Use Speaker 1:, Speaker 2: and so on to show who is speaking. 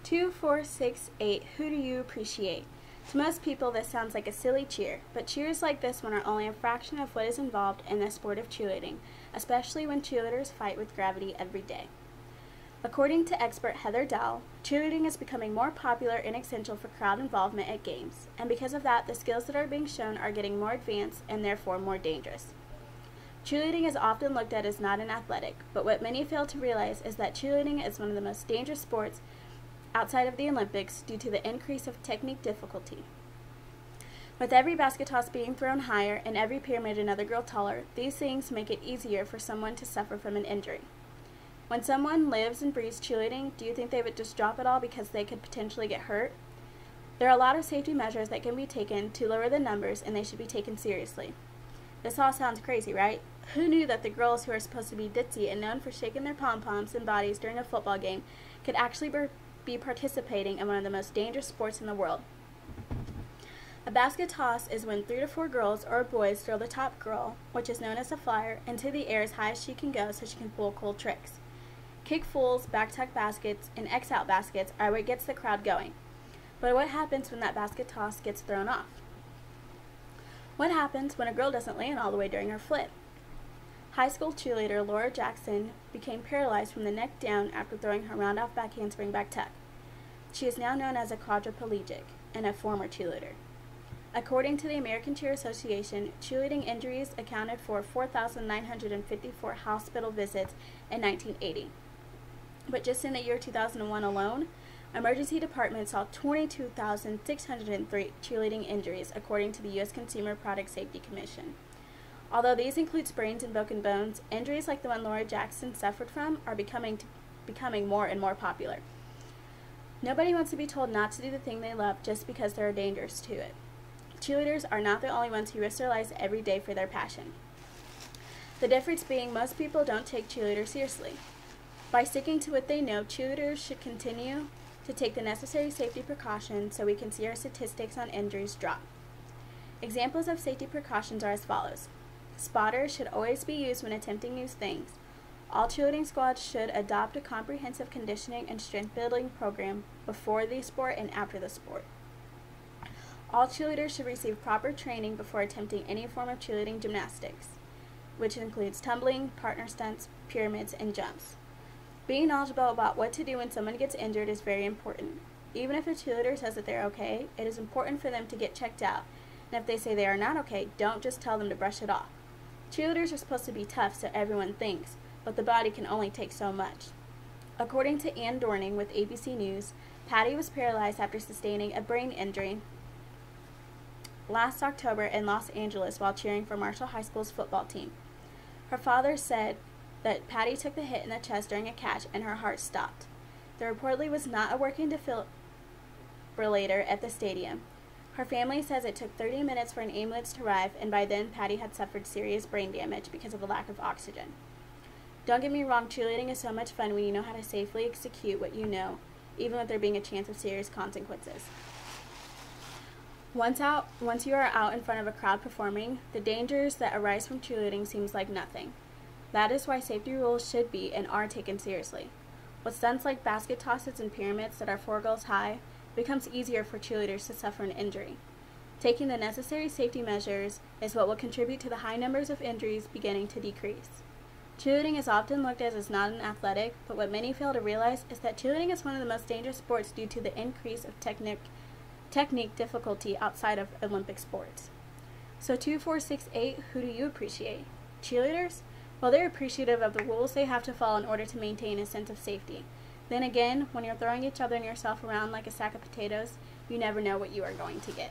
Speaker 1: 2, 4, 6, 8. Who do you appreciate? To most people, this sounds like a silly cheer, but cheers like this one are only a fraction of what is involved in the sport of cheerleading, especially when cheerleaders fight with gravity every day. According to expert Heather Dell, cheerleading is becoming more popular and essential for crowd involvement at games, and because of that, the skills that are being shown are getting more advanced and therefore more dangerous. Cheerleading is often looked at as not an athletic, but what many fail to realize is that cheerleading is one of the most dangerous sports outside of the Olympics due to the increase of technique difficulty. With every basket toss being thrown higher and every pyramid another girl taller, these things make it easier for someone to suffer from an injury. When someone lives and breathes cheerleading, do you think they would just drop it all because they could potentially get hurt? There are a lot of safety measures that can be taken to lower the numbers, and they should be taken seriously. This all sounds crazy, right? Who knew that the girls who are supposed to be ditzy and known for shaking their pom-poms and bodies during a football game could actually be participating in one of the most dangerous sports in the world? A basket toss is when 3 to 4 girls or boys throw the top girl, which is known as a flyer, into the air as high as she can go so she can pull cool tricks. Kick fulls, back tuck baskets, and X-out baskets are what gets the crowd going. But what happens when that basket toss gets thrown off? What happens when a girl doesn't land all the way during her flip? High school cheerleader Laura Jackson became paralyzed from the neck down after throwing her round-off back handspring back tuck. She is now known as a quadriplegic and a former cheerleader. According to the American Cheer Association, cheerleading injuries accounted for 4,954 hospital visits in 1980. But just in the year 2001 alone, emergency departments saw 22,603 cheerleading injuries, according to the U.S. Consumer Product Safety Commission. Although these include sprains and broken bones, injuries like the one Laura Jackson suffered from are becoming more and more popular. Nobody wants to be told not to do the thing they love just because there are dangers to it. Cheerleaders are not the only ones who risk their lives every day for their passion. The difference being most people don't take cheerleaders seriously. By sticking to what they know, cheerleaders should continue to take the necessary safety precautions so we can see our statistics on injuries drop. Examples of safety precautions are as follows. Spotters should always be used when attempting new things. All cheerleading squads should adopt a comprehensive conditioning and strength building program before the sport and after the sport. All cheerleaders should receive proper training before attempting any form of cheerleading gymnastics, which includes tumbling, partner stunts, pyramids, and jumps. Being knowledgeable about what to do when someone gets injured is very important. Even if a cheerleader says that they're okay, it is important for them to get checked out. And if they say they are not okay, don't just tell them to brush it off. Cheerleaders are supposed to be tough, so everyone thinks, but the body can only take so much. According to Ann Dorning with ABC News, Patty was paralyzed after sustaining a brain injury last October in Los Angeles while cheering for Marshall High School's football team. Her father said that Patty took the hit in the chest during a catch and her heart stopped. There reportedly was not a working defibrillator at the stadium. Her family says it took 30 minutes for an ambulance to arrive, and by then Patty had suffered serious brain damage because of the lack of oxygen. Don't get me wrong, cheerleading is so much fun when you know how to safely execute what you know, even with there being a chance of serious consequences. Once you are out in front of a crowd performing, the dangers that arise from cheerleading seems like nothing. That is why safety rules should be and are taken seriously. With stunts like basket tosses and pyramids that are 4 girls high, it becomes easier for cheerleaders to suffer an injury. Taking the necessary safety measures is what will contribute to the high numbers of injuries beginning to decrease. Cheerleading is often looked at as not an athletic, but what many fail to realize is that cheerleading is one of the most dangerous sports due to the increase of technique difficulty outside of Olympic sports. So 2, 4, 6, 8, who do you appreciate? Cheerleaders? Well, they're appreciative of the rules they have to follow in order to maintain a sense of safety. Then again, when you're throwing each other and yourself around like a sack of potatoes, you never know what you are going to get.